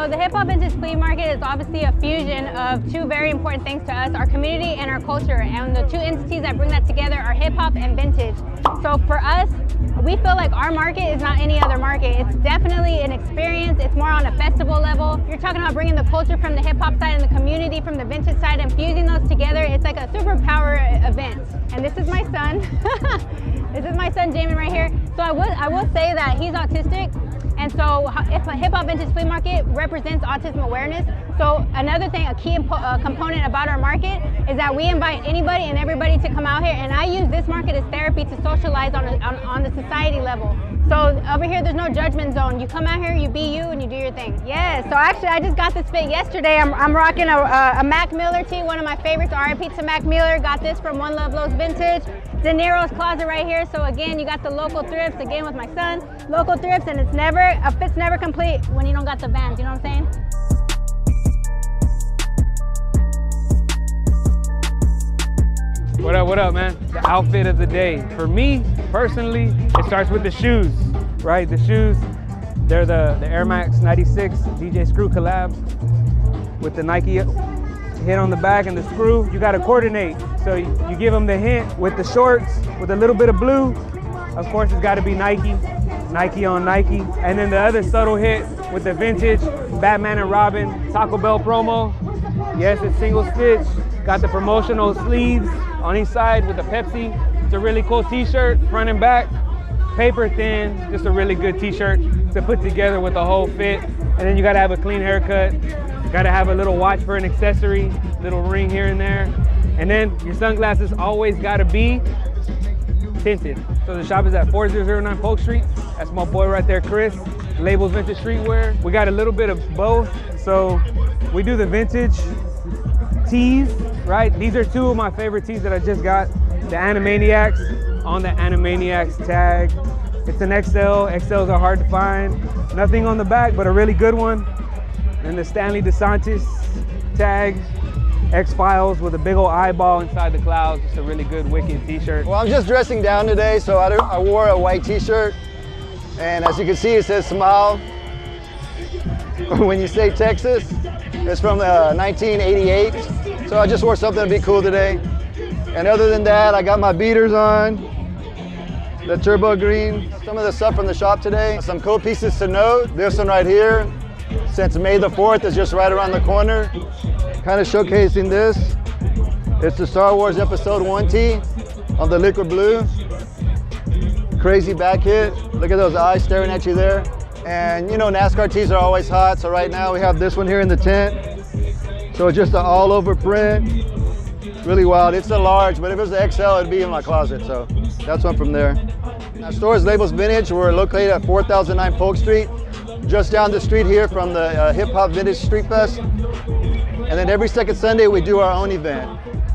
So the Hip Hop Vintage Flea Market is obviously a fusion of two very important things to us, our community and our culture. And the two entities that bring that together are hip hop and vintage. So for us, we feel like our market is not any other market. It's definitely an experience. It's more on a festival level. You're talking about bringing the culture from the hip hop side and the community from the vintage side and fusing those together. It's like a superpower event. And this is my son. This is my son, Jamin, right here. So I will say that he's autistic. And so if a hip hop vintage flea market represents autism awareness, so another thing, a key component about our market is that we invite anybody and everybody to come out here, and I use this market as therapy to socialize on the society level. So over here, there's no judgment zone. You come out here, you be you, and you do your thing. Yeah, so actually I just got this fit yesterday. I'm rocking a Mac Miller tee, one of my favorites, RIP to Mac Miller. Got this from One Love Lowe's Vintage. De Niro's closet right here. So again, you got the local thrifts, again with my son. Local thrifts, and a fit's never complete when you don't got the Vans, you know what I'm saying? What up, man? The outfit of the day. For me, personally, it starts with the shoes, right? The shoes, they're the Air Max 96 DJ Screw collabs with the Nike hit on the back and the screw. You gotta coordinate. So you give them the hint with the shorts, with a little bit of blue. Of course, it's gotta be Nike, Nike on Nike. And then the other subtle hit with the vintage Batman and Robin Taco Bell promo. Yes, it's single stitch. Got the promotional sleeves on each side with the Pepsi. It's a really cool t-shirt, front and back. Paper thin, just a really good t-shirt to put together with the whole fit. And then you gotta have a clean haircut. You gotta have a little watch for an accessory, little ring here and there. And then your sunglasses always gotta be tinted. So the shop is at 4009 Polk Street. That's my boy right there, Chris. Labels Vintage Streetwear. We got a little bit of both. So we do the vintage tees, right? These are two of my favorite tees that I just got. The Animaniacs on the Animaniacs tag. It's an XL. XLs are hard to find. Nothing on the back, but a really good one. And the Stanley DeSantis tag. X-Files with a big old eyeball inside the clouds. Just a really good, wicked t-shirt. Well, I'm just dressing down today, so I wore a white t-shirt. And as you can see, it says smile. When you say Texas, it's from 1988. So I just wore something to be cool today. And other than that, I got my beaters on, the turbo green, some of the stuff from the shop today. Some cool pieces to note. This one right here, since May the 4th is just right around the corner. Kind of showcasing this. It's the Star Wars Episode 1 tee on the liquid blue. Crazy back hit. Look at those eyes staring at you there. And you know, NASCAR tees are always hot. So right now we have this one here in the tent. So it's just an all over print. Really wild. It's a large, but if it was the XL, it'd be in my closet. So that's one from there. Our store is Labels Vintage. We're located at 4009 Polk Street, just down the street here from the Hip Hop Vintage Street Fest. And then every second Sunday, we do our own event.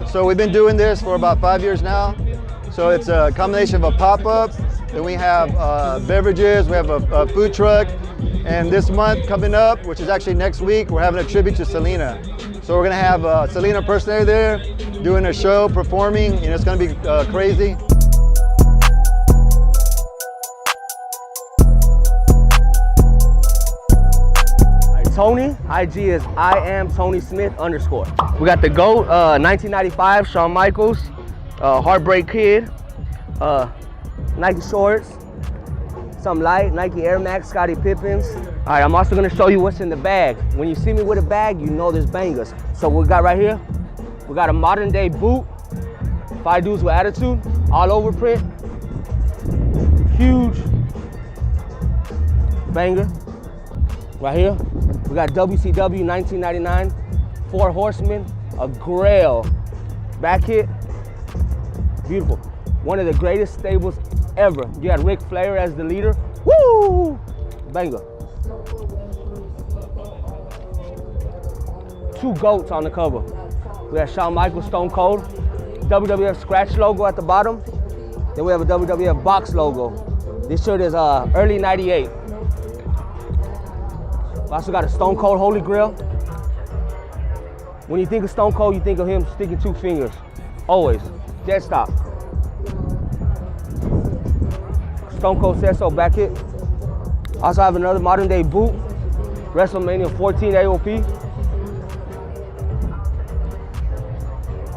So we've been doing this for about 5 years now. So it's a combination of a pop-up, then we have beverages, we have a food truck, and this month coming up, which is actually next week, we're having a tribute to Selena. So we're gonna have a Selena impersonator there, doing a show, performing, and it's gonna be crazy. Tony, IG is IamTonySmith_. We got the GOAT, 1995, Shawn Michaels, Heartbreak Kid, Nike shorts, some light, Nike Air Max, Scottie Pippins. All right, I'm also gonna show you what's in the bag. When you see me with a bag, you know there's bangers. So what we got right here, we got a modern day boot, 5 dudes with attitude, all over print, huge banger. Right here, we got WCW 1999, 4 Horsemen, a Grail back hit, beautiful. One of the greatest stables ever. You got Ric Flair as the leader, woo, banger. 2 GOATs on the cover. We have Shawn Michaels, Stone Cold, WWF scratch logo at the bottom. Then we have a WWF box logo. This shirt is early 98. We also got a Stone Cold Holy Grail. When you think of Stone Cold, you think of him sticking 2 fingers. Always, dead stop. Stone Cold says so back hit. Also have another modern day boot. WrestleMania 14 AOP.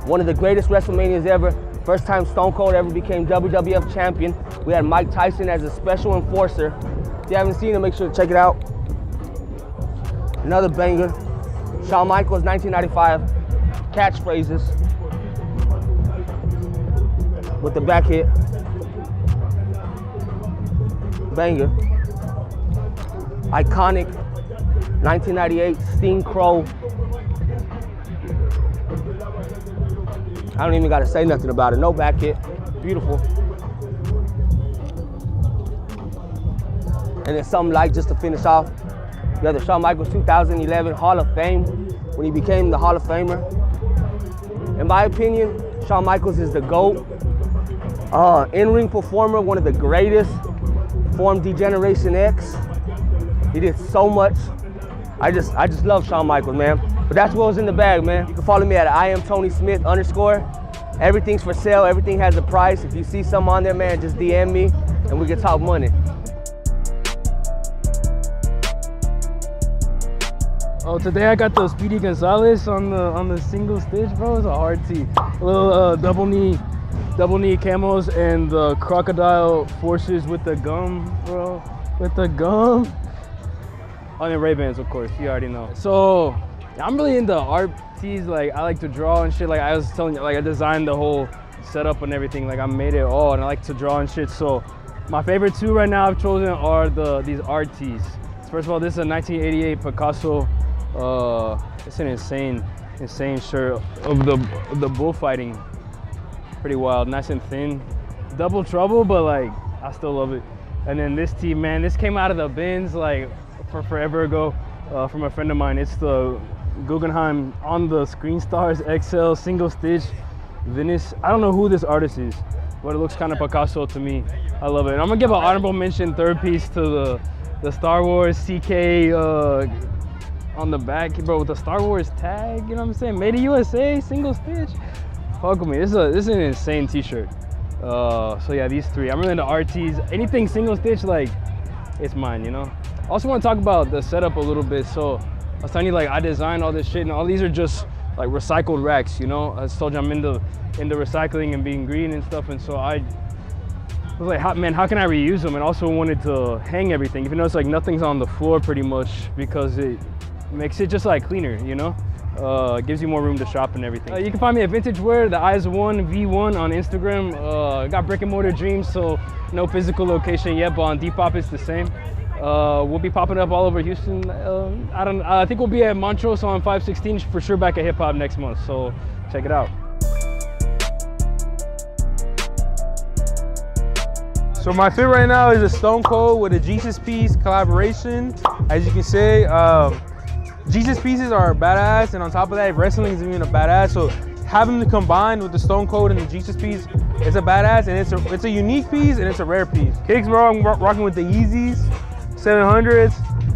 One of the greatest WrestleManias ever. First time Stone Cold ever became WWF champion. We had Mike Tyson as a special enforcer. If you haven't seen it, make sure to check it out. Another banger. Shawn Michaels, 1995 catchphrases with the back hit. Banger. Iconic 1998 Sting Crow. I don't even gotta say nothing about it. No back hit. Beautiful. And then something like, just to finish off, you have the Shawn Michaels 2011 Hall of Fame when he became the Hall of Famer. In my opinion, Shawn Michaels is the GOAT. In-ring performer, one of the greatest. Formed D-Generation X. He did so much. I just love Shawn Michaels, man. But that's what was in the bag, man. You can follow me at IamTonySmith_. Everything's for sale, everything has a price. If you see something on there, man, just DM me and we can talk money. Oh, today I got the Speedy Gonzalez on the single stitch, bro. It's a hard tee. A little double knee camos and the crocodile forces with the gum, bro. With the gum. On the Ray-Bans, of course, you already know. So I'm really into art tees. Like, I like to draw and shit. Like I was telling you, like I designed the whole setup and everything. Like I made it all, and I like to draw and shit. So my favorite two right now I've chosen are these art tees. First of all, this is a 1988 Picasso. It's an insane shirt of the bullfighting. Pretty wild, nice and thin. Double trouble, but like I still love it. And then this tee, man, this came out of the bins like forever ago from a friend of mine. It's the Guggenheim on the Screen Stars XL single stitch Venice. I don't know who this artist is, but it looks kind of Picasso to me. I love it. And I'm gonna give an honorable mention, third piece, to the Star Wars CK on the back, bro, with the Star Wars tag. You know what I'm saying? Made in USA, single stitch. Fuck with me. This is an insane t-shirt. So yeah, these three. I'm really into RTs. Anything single stitch, like, it's mine, you know? I also want to talk about the setup a little bit. So I was telling you, like, I designed all this shit, and all these are just like recycled racks, you know? I told you I'm into recycling and being green and stuff, and so I was like, man, how can I reuse them? And also wanted to hang everything. If you notice, like, nothing's on the floor pretty much, because it makes it just like cleaner, you know? It gives you more room to shop and everything. You can find me at Vintage Wear, the Eyes1 V1 on Instagram. Got brick and mortar dreams, so no physical location yet, but on Depop it's the same. We'll be popping up all over Houston. I think we'll be at Montrose on 516, for sure back at Hip Hop next month, so check it out. So my fit right now is a Stone Cold with a Jesus piece collaboration. As you can see, Jesus pieces are badass, and on top of that, wrestling is even a badass. So having them combined with the Stone Cold and the Jesus piece, it's a badass, and it's a unique piece, and it's a rare piece. Kicks, bro, I'm rocking with the Yeezys 700s.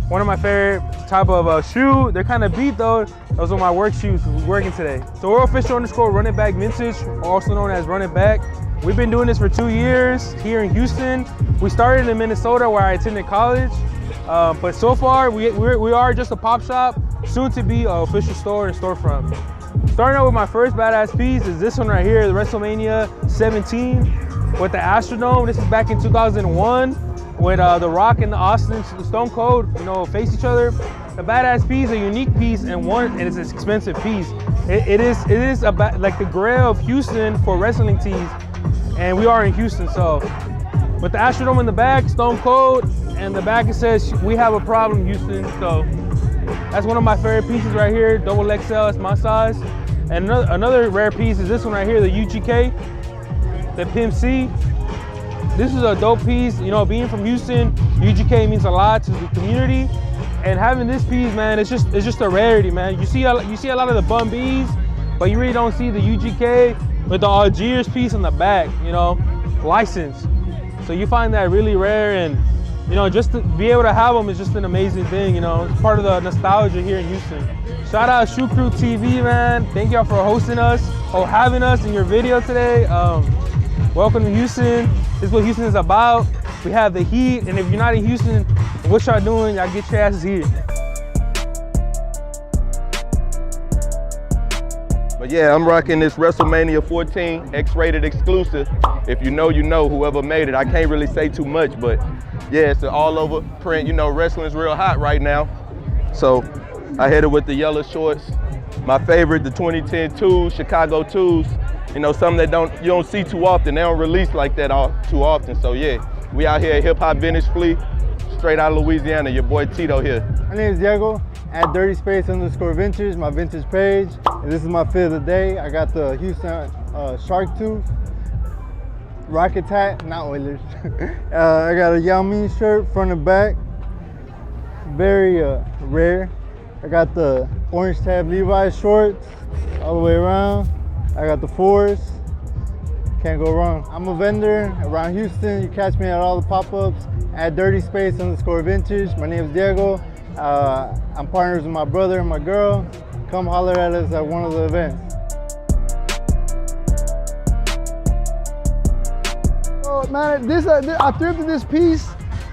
One of my favorite type of shoe. They're kind of beat though. Those are my work shoes, we're working today. So we're official_running back vintage, also known as Running Back. We've been doing this for 2 years here in Houston. We started in Minnesota where I attended college. But so far, we are just a pop shop, soon to be an official store and storefront. Starting out with my first badass piece is this one right here, the WrestleMania 17 with the Astrodome. This is back in 2001 with The Rock and the Austin Stone Cold, you know, face each other. The badass piece, a unique piece, and it's an expensive piece. It is like the grail of Houston for wrestling tees, and we are in Houston, so. With the Astrodome in the back, Stone Cold, and the back it says, "We have a problem, Houston." So that's one of my favorite pieces right here, double XL, it's my size. And another rare piece is this one right here, the UGK, the Pimp C. This is a dope piece. You know, being from Houston, UGK means a lot to the community. And having this piece, man, it's just a rarity, man. You see a lot of the Bum B's, but you really don't see the UGK with the Algiers piece on the back, you know, licensed. So you find that really rare, and you know, just to be able to have them is just an amazing thing, you know. It's part of the nostalgia here in Houston. Shout out Shoe Crew TV, man. Thank y'all for hosting us or having us in your video today. Welcome to Houston. This is what Houston is about. We have the heat, and if you're not in Houston, what y'all doing? Y'all get your asses here. But yeah, I'm rocking this WrestleMania 14 X-rated exclusive. If you know, you know, whoever made it. I can't really say too much, but yeah, it's an all over print. You know, wrestling's real hot right now. So I hit it with the yellow shorts. My favorite, the 2010 twos, Chicago twos. You know, something that you don't see too often. They don't release like that too often. So yeah, we out here at Hip Hop Vintage Flea, straight out of Louisiana. Your boy Tito here. My name is Diego, at @dirtyspace_vintage, my vintage page. And this is my fit of the day. I got the Houston Shark Tooth, Rocket Hat, not Oilers. I got a Yao Ming shirt, front and back, very rare. I got the orange tab Levi's shorts, all the way around. I got the fours, can't go wrong. I'm a vendor around Houston. You catch me at all the pop-ups at @dirtyspace_vintage. My name is Diego. I'm partners with my brother and my girl. Come holler at us at one of the events. Oh man, I thrifted this piece.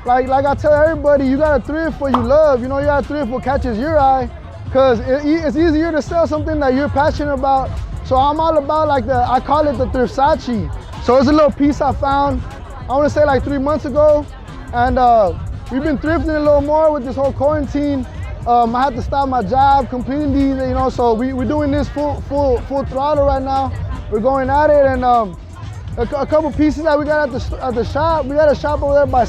Like I tell everybody, you gotta thrift what you love. You know, you gotta thrift what catches your eye, cause it's easier to sell something that you're passionate about. So I'm all about I call it the Thrifsace. So it's a little piece I found, I wanna say like 3 months ago. And we've been thrifting a little more with this whole quarantine. I had to stop my job completely, you know, so we're doing this full throttle right now. We're going at it, and a couple pieces that we got at the shop. We got a shop over there by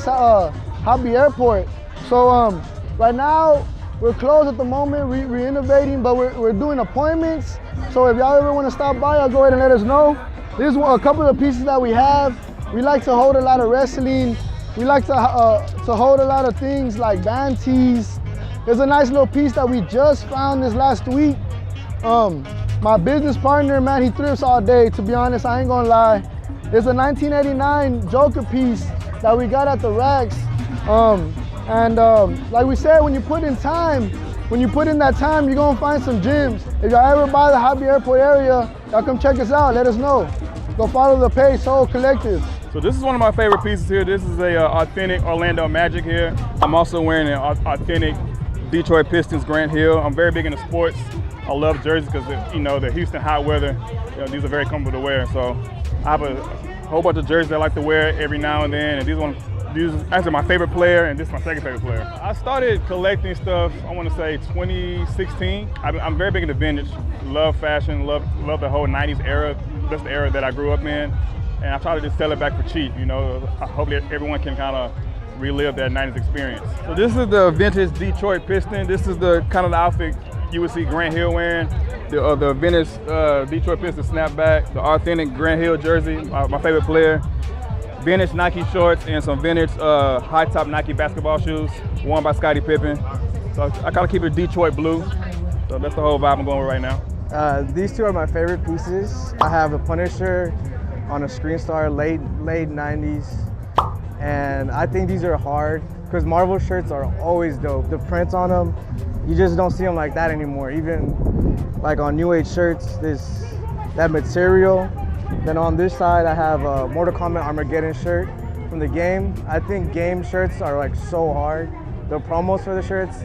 Hobby Airport. So right now, we're closed at the moment, we're innovating, but we're doing appointments. So if y'all ever want to stop by, I'll go ahead and let us know. This is a couple of pieces that we have. We like to hold a lot of wrestling. We like to hold a lot of things like band tees. There's a nice little piece that we just found this last week. My business partner, man, he thrifts all day, to be honest, I ain't gonna lie. It's a 1989 Joker piece that we got at the racks. Like we said, when you put in that time, you're gonna find some gems. If y'all ever by the Hobby Airport area, y'all come check us out, let us know. Go follow the page, Soul Collective. So this is one of my favorite pieces here. This is a authentic Orlando Magic here. I'm also wearing an authentic Detroit Pistons Grant Hill. I'm very big into sports. I love jerseys because, you know, the Houston hot weather, you know, these are very comfortable to wear. So I have a whole bunch of jerseys I like to wear every now and then. And these are actually my favorite player, and this is my second favorite player. I started collecting stuff, I want to say 2016. I'm very big into vintage, love fashion, love the whole 90s era. That's the era that I grew up in. And I try to just sell it back for cheap, you know. Hopefully everyone can kind of relive that 90s experience. So this is the vintage Detroit Piston. This is the kind of the outfit you would see Grant Hill wearing. The vintage Detroit Piston snapback, the authentic Grant Hill jersey, my favorite player. Vintage Nike shorts and some vintage high top Nike basketball shoes worn by Scottie Pippen. So I kind of keep it Detroit blue. So that's the whole vibe I'm going with right now. These two are my favorite pieces. I have the Punisher on a Screen Star, late 90s. And I think these are hard because Marvel shirts are always dope. The prints on them, you just don't see them like that anymore. Even like on New Age shirts, that material. Then on this side, I have a Mortal Kombat Armageddon shirt from the game. I think game shirts are like so hard. The promos for the shirts,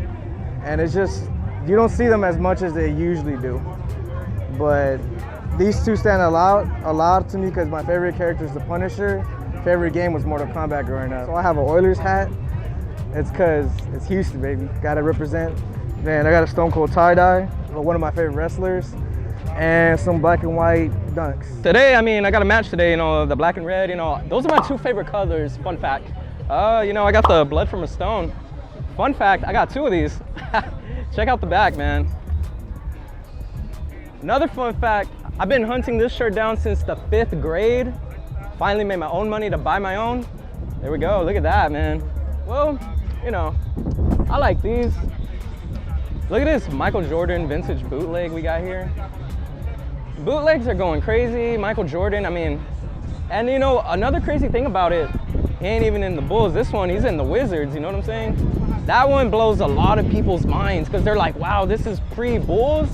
and it's just, you don't see them as much as they usually do. But these two stand out to me because my favorite character is the Punisher. Favorite game was Mortal Kombat growing up. So I have an Oilers hat. It's because it's Houston, baby. Gotta represent. Man, I got a Stone Cold tie-dye, one of my favorite wrestlers, and some black and white dunks. Today, I mean, I got a match today, you know, the black and red, you know, those are my two favorite colors, fun fact. You know, I got the blood from a stone. Fun fact, I got two of these. Check out the back, man. Another fun fact, I've been hunting this shirt down since the 5th grade. Finally made my own money to buy my own. There we go, look at that, man. Well, you know, I like these. Look at this Michael Jordan vintage bootleg we got here. Bootlegs are going crazy, Michael Jordan, I mean, and you know, another crazy thing about it, he ain't even in the Bulls. This one, he's in the Wizards, you know what I'm saying? That one blows a lot of people's minds because they're like, wow, this is pre-Bulls?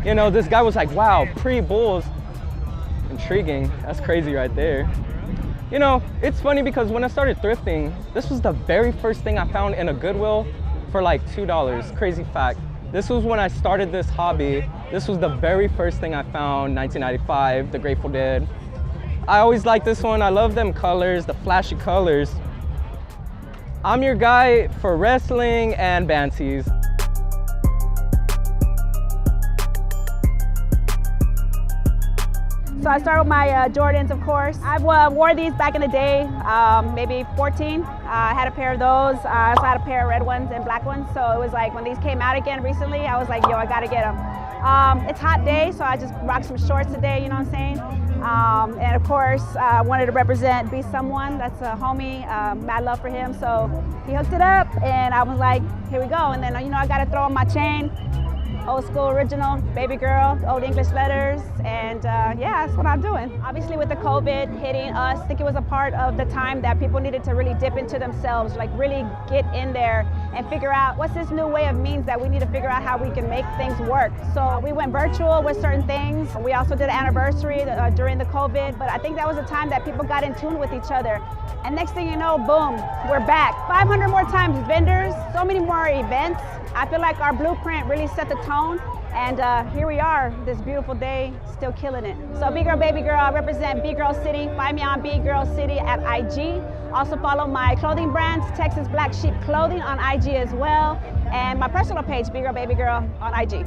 You know, this guy was like, wow, pre-Bulls. Intriguing, that's crazy right there. You know, it's funny because when I started thrifting, this was the very first thing I found in a Goodwill for like $2, crazy fact. This was when I started this hobby This was the very first thing I found, 1995, the Grateful Dead. I always liked this one. I love them colors, the flashy colors. I'm your guy for wrestling and band tees. So I started with my Jordans, of course. I've wore these back in the day, maybe 14. I had a pair of those. I also had a pair of red ones and black ones. So it was like when these came out again recently, I was like, yo, I gotta get them. It's a hot day, so I just rocked some shorts today, you know what I'm saying? And of course, I wanted to represent Be Someone. That's a homie, mad love for him. So he hooked it up and I was like, here we go. And then, you know, I gotta throw on my chain. Old school original, baby girl, old English letters, and yeah, that's what I'm doing. Obviously with the COVID hitting us, I think it was a part of the time that people needed to really dip into themselves, like really get in there and figure out what's this new way of means that we need to figure out how we can make things work. So we went virtual with certain things. We also did an anniversary during the COVID, but I think that was a time that people got in tune with each other. And next thing you know, boom, we're back. 500 more times vendors, so many more events. I feel like our blueprint really set the tone, and here we are, this beautiful day, still killing it. So B Girl, Baby Girl, I represent B Girl City. Find me on B Girl City at IG. Also follow my clothing brands, Texas Black Sheep Clothing on IG as well, and my personal page, B Girl, Baby Girl on IG.